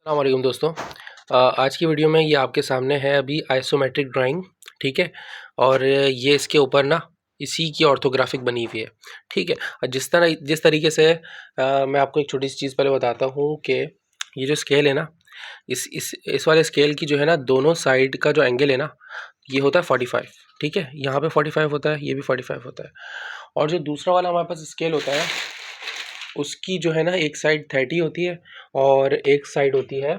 अस्सलाम वालेकुम दोस्तों। आज की वीडियो में ये आपके सामने है अभी आइसोमेट्रिक ड्राइंग, ठीक है। और ये इसके ऊपर ना इसी की ऑर्थोग्राफिक बनी हुई है, ठीक है। और जिस तरीके से मैं आपको एक छोटी सी चीज़ पहले बताता हूँ कि ये जो स्केल है ना, इस वाले स्केल की जो है ना दोनों साइड का जो एंगल है ना, ये होता है 45, ठीक है। यहाँ पे 45 होता है, ये भी 45 होता है। और जो दूसरा वाला हमारे पास स्केल होता है उसकी जो है ना एक साइड 30 होती है और एक साइड होती है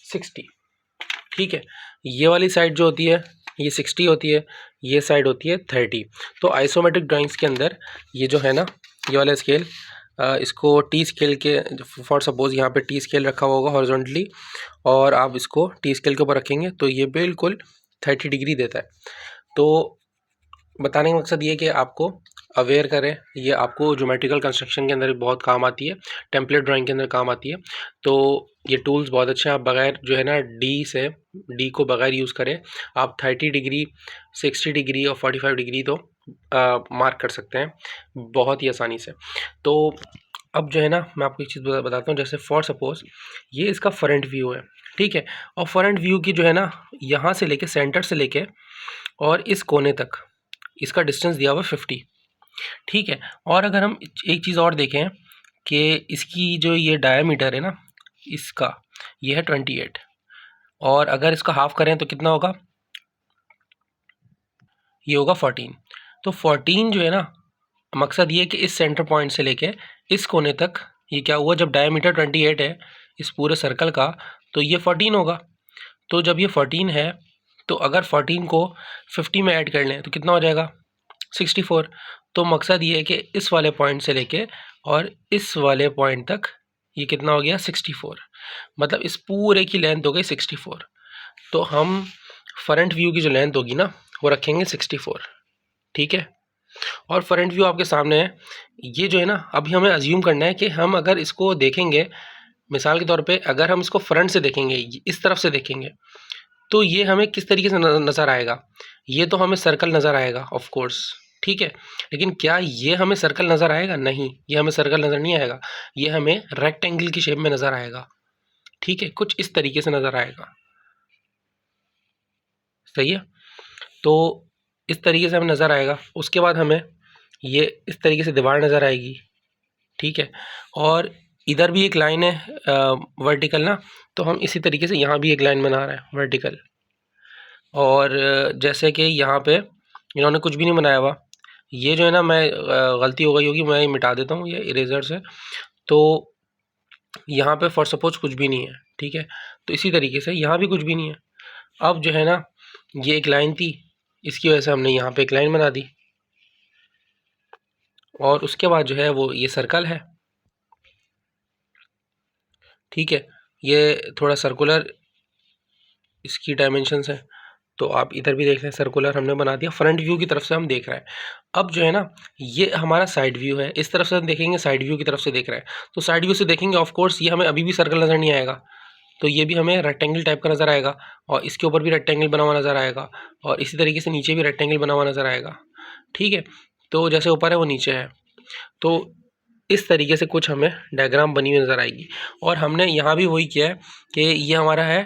60, ठीक है। ये वाली साइड जो होती है ये 60 होती है, ये साइड होती है 30। तो आइसोमेट्रिक ड्राइंग्स के अंदर ये जो है ना, ये वाला स्केल, इसको टी स्केल के, फॉर सपोज यहाँ पे टी स्केल रखा हुआ होगा हॉरिजॉन्टली, और आप इसको टी स्केल के ऊपर रखेंगे तो ये बिल्कुल 30 डिग्री देता है। तो बताने का मकसद ये है कि आपको अवेयर करें, ये आपको ज्योमेट्रिकल कंस्ट्रक्शन के अंदर बहुत काम आती है, टेम्पलेट ड्राइंग के अंदर काम आती है। तो ये टूल्स बहुत अच्छे हैं। आप बगैर जो है ना डी को बगैर यूज़ करें आप 30 डिग्री, 60 डिग्री और 45 डिग्री तो मार्क कर सकते हैं बहुत ही आसानी से। तो अब जो है ना मैं आपको एक चीज़ बताता हूँ। जैसे फॉर सपोज ये इसका फ्रंट व्यू है, ठीक है। और फ्रंट व्यू की जो है ना यहाँ से लेके सेंटर से लेके और इस कोने तक इसका डिस्टेंस दिया हुआ 50, ठीक है। और अगर हम एक चीज़ और देखें कि इसकी जो ये डायमीटर है ना इसका, ये है 28, और अगर इसका हाफ करें तो कितना होगा, ये होगा 14। तो 14 जो है ना, मकसद ये है कि इस सेंटर पॉइंट से लेके इस कोने तक ये क्या हुआ, जब डायमीटर 28 है इस पूरे सर्कल का तो ये 14 होगा। तो जब ये 14 है तो अगर 14 को 50 में ऐड कर लें तो कितना हो जाएगा, 64। तो मकसद ये है कि इस वाले पॉइंट से लेके और इस वाले पॉइंट तक ये कितना हो गया, 64। मतलब इस पूरे की लेंथ हो गई 64। तो हम फ्रंट व्यू की जो लेंथ होगी ना वो रखेंगे 64, ठीक है। और फ्रंट व्यू आपके सामने है। ये जो है ना अभी हमें अज्यूम करना है कि हम अगर इसको देखेंगे, मिसाल के तौर पे अगर हम इसको फ्रंट से देखेंगे, इस तरफ से देखेंगे, तो ये हमें किस तरीके से नज़र आएगा, ये तो हमें सर्कल नज़र आएगा ऑफ कोर्स, ठीक है। लेकिन क्या ये हमें सर्कल नज़र आएगा, नहीं, ये हमें सर्कल नज़र नहीं आएगा, ये हमें रेक्टेंगल की शेप में नज़र आएगा, ठीक है। कुछ इस तरीके से नज़र आएगा, सही है। तो इस तरीके से हमें नज़र आएगा। उसके बाद हमें ये इस तरीके से दीवार नज़र आएगी, ठीक है। और इधर भी एक लाइन है वर्टिकल ना, तो हम इसी तरीके से यहाँ भी एक लाइन बना रहे हैं वर्टिकल। और जैसे कि यहाँ पे इन्होंने कुछ भी नहीं बनाया हुआ, ये जो है ना मैं गलती हो गई होगी, मैं मिटा देता हूँ ये इरेजर से। तो यहाँ पे फॉर सपोज कुछ भी नहीं है, ठीक है। तो इसी तरीके से यहाँ भी कुछ भी नहीं है। अब जो है ना ये एक लाइन थी, इसकी वजह से हमने यहाँ पे एक लाइन बना दी, और उसके बाद जो है वो ये सर्कल है, ठीक है। ये थोड़ा सर्कुलर इसकी डायमेंशंस है। तो आप इधर भी देख लें, सर्कुलर हमने बना दिया, फ्रंट व्यू की तरफ से हम देख रहे हैं। अब जो है ना ये हमारा साइड व्यू है, इस तरफ से हम देखेंगे, साइड व्यू की तरफ से देख रहे हैं। तो साइड व्यू से देखेंगे ऑफ कोर्स ये हमें अभी भी सर्कल नज़र नहीं आएगा, तो ये भी हमें रेक्टेंगल टाइप का नज़र आएगा, और इसके ऊपर भी रेक्टेंगल बना हुआ नज़र आएगा, और इसी तरीके से नीचे भी रेक्टेंगल बना हुआ नज़र आएगा, ठीक है। तो जैसे ऊपर है वो नीचे है। तो इस तरीके से कुछ हमें डायग्राम बनी हुई नज़र आएगी। और हमने यहाँ भी वही किया है कि ये हमारा है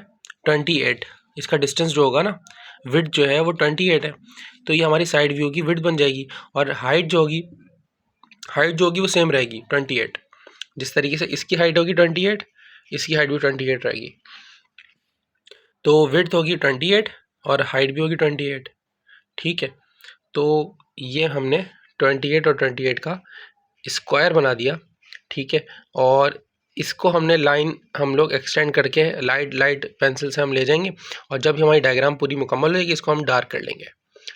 28, इसका डिस्टेंस जो होगा ना, विड्थ जो है वो 28 है, तो ये हमारी साइड व्यू की विड्थ बन जाएगी। और हाइट जो होगी वो सेम रहेगी 28। जिस तरीके से इसकी हाइट होगी 28, इसकी हाइट भी 28 रहेगी। तो विड्थ होगी 28 और हाइट भी होगी 28, ठीक है। तो ये हमने 28 और 28 का स्क्वायर बना दिया, ठीक है। और इसको हमने लाइन हम लोग एक्सटेंड करके लाइट पेंसिल से हम ले जाएंगे, और जब हमारी डायग्राम पूरी मुकम्मल होगी इसको हम डार्क कर लेंगे,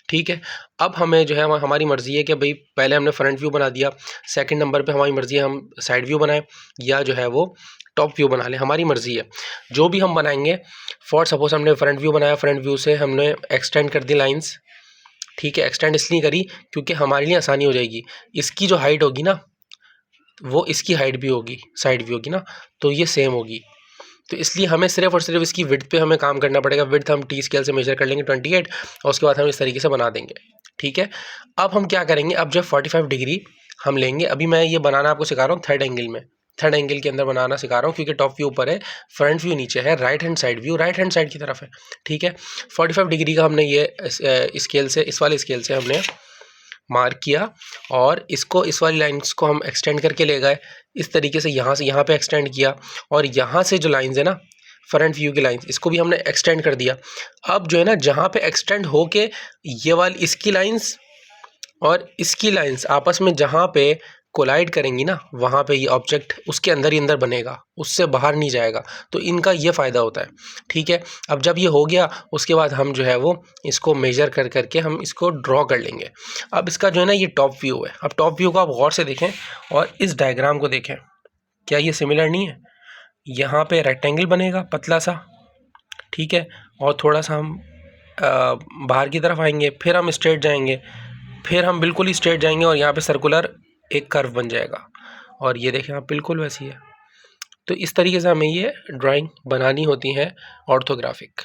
ठीक है। अब हमें जो है हमारी मर्ज़ी है कि भाई पहले हमने फ्रंट व्यू बना दिया, सेकंड नंबर पे हमारी मर्ज़ी है हम साइड व्यू बनाएं या जो है वो टॉप व्यू बना लें, हमारी मर्ज़ी है जो भी हम बनाएंगे। फॉर सपोज हमने फ्रंट व्यू बनाया, फ्रंट व्यू से हमने एक्सटेंड कर दी लाइन्स, ठीक है। एक्सटेंड इसलिए करी क्योंकि हमारे लिए आसानी हो जाएगी। इसकी जो हाइट होगी ना वो इसकी हाइट भी होगी साइड व्यू की ना, तो ये सेम होगी। तो इसलिए हमें सिर्फ और सिर्फ इसकी विड्थ पे हमें काम करना पड़ेगा। विड्थ हम टी स्केल से मेजर कर लेंगे 28, और उसके बाद हम इस तरीके से बना देंगे, ठीक है। अब हम क्या करेंगे, अब जब 45 डिग्री हम लेंगे, अभी मैं ये बनाना आपको सिखा रहा हूँ थर्ड एंगल में, थर्ड एंगल के अंदर बनाना सिखा रहा हूँ, क्योंकि टॉप व्यू ऊपर है, फ्रंट व्यू नीचे है, right hand side view right hand side की तरफ है। ठीक है, 45 डिग्री का हमने ये स्केल से, इस वाले स्केल से हमने मार्क किया, और इसको, इस वाली लाइन्स को हम एक्सटेंड करके ले गए इस तरीके से, यहाँ से यहाँ पे एक्सटेंड किया, और यहाँ से जो लाइन्स है ना फ्रंट व्यू की लाइन्स, इसको भी हमने एक्सटेंड कर दिया। अब जो है ना, जहाँ पे एक्सटेंड होके ये वाली इसकी लाइन्स और इसकी लाइन्स आपस में जहाँ पे कोलाइड करेंगी ना, वहाँ पे ये ऑब्जेक्ट उसके अंदर ही अंदर बनेगा, उससे बाहर नहीं जाएगा। तो इनका ये फ़ायदा होता है। ठीक है, अब जब ये हो गया, उसके बाद हम जो है वो इसको मेजर कर करके हम इसको ड्रॉ कर लेंगे। अब इसका जो है ना ये टॉप व्यू है। अब टॉप व्यू को आप गौर से देखें और इस डायग्राम को देखें, क्या ये सिमिलर नहीं है? यहाँ पे रेक्टेंगल बनेगा पतला सा, ठीक है, और थोड़ा सा हम बाहर की तरफ आएंगे, फिर हम स्ट्रेट जाएंगे, फिर हम बिल्कुल ही स्ट्रेट जाएंगे, और यहाँ पे सर्कुलर एक कर्व बन जाएगा, और ये देखें आप बिल्कुल वैसी है। तो इस तरीके से हमें ये ड्राइंग बनानी होती है ऑर्थोग्राफिक।